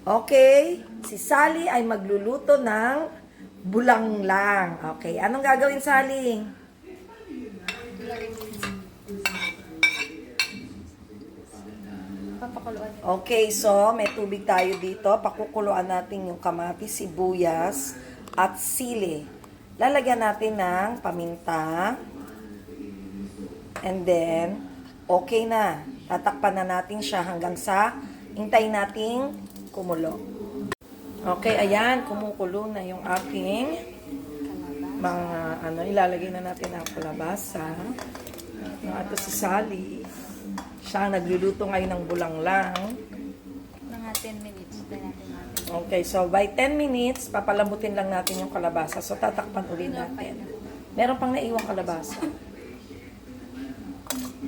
Okay, si Sally ay magluluto ng bulanglang. Okay, anong gagawin, Sally? Papakuluan. Okay, so may tubig tayo dito. Pakukuluan natin yung kamatis, sibuyas, at sili. Lalagyan natin ng paminta. And then, okay na. Tatakpan na natin siya hanggang sa hintayin nating kumulo. Okay, ayan, kumukulo na yung ating mga ilalagay na natin ang kalabasa. Ito si Sally. Siya ang nagluluto ngayon ng bulanglang. Mga 10 minutes. Okay, so by 10 minutes, papalambutin lang natin yung kalabasa. So, tatakpan ulit natin. Meron pang naiwang kalabasa.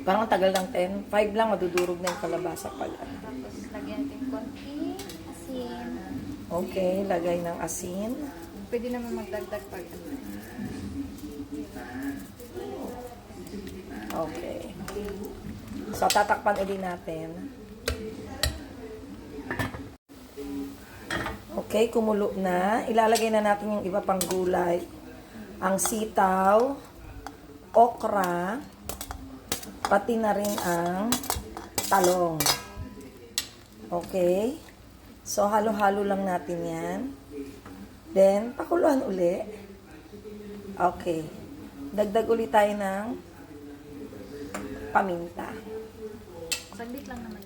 Parang tagal ng 10. 5 lang, madudurog na yung kalabasa pala. Tapos, lagyan natin konting asin. Okay, lagay ng asin. Pwede naman magdagdag pag Okay. So, tatakpan ulit natin. Okay, kumulo na. Ilalagay na natin yung iba pang gulay. Ang sitaw, okra, pati na rin ang talong. Okay. So, halo-halo lang natin yan. Then, pakuluan uli. Okay. Dagdag ulit tayo ng paminta. saglit lang naman.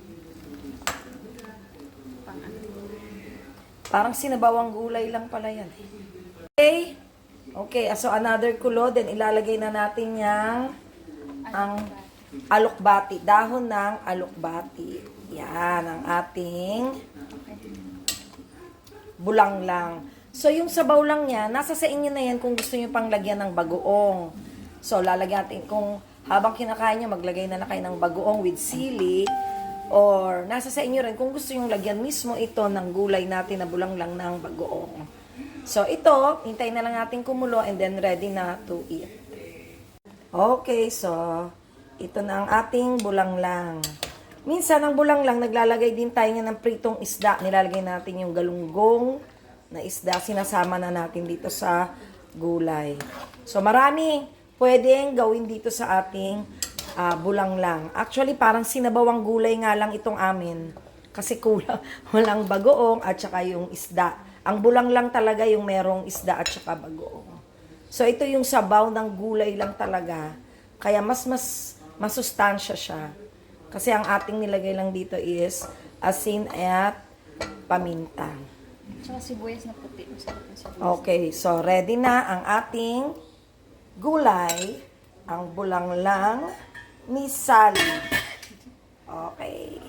Pang ano. Parang sinabawang gulay lang pala yan. Okay. Okay, so another kulo. Then, ilalagay na natin yung ang alokbati. Dahon ng alokbati. Yan, ang ating bulanglang. So, yung sabaw lang niya, nasa sa inyo na yan kung gusto nyo pang lagyan ng bagoong. So, lalagyan natin kung habang kinakain nyo, maglagay na kayo ng bagoong with sili. Or, nasa sa inyo rin kung gusto nyo lagyan mismo ito ng gulay natin na bulanglang ng bagoong. So, ito, hintayin na lang natin kumulo and then ready na to eat. Okay, so, ito na ang ating bulanglang. Minsan, ang bulanglang, naglalagay din tayo ng pritong isda. Nilalagay natin yung galunggong na isda. Sinasama na natin dito sa gulay. So, marami pwedeng gawin dito sa ating bulanglang. Actually, parang sinabawang gulay nga lang itong amin. Kasi kulang, walang bagoong at saka yung isda. Ang bulanglang talaga yung merong isda at saka bagoong. So, ito yung sabaw ng gulay lang talaga. Kaya mas masustansya siya. Kasi ang ating nilagay lang dito is asin at paminta. Tsaka sibuyas na puti. Okay, so ready na ang ating gulay, ang bulanglang ni Sally. Okay.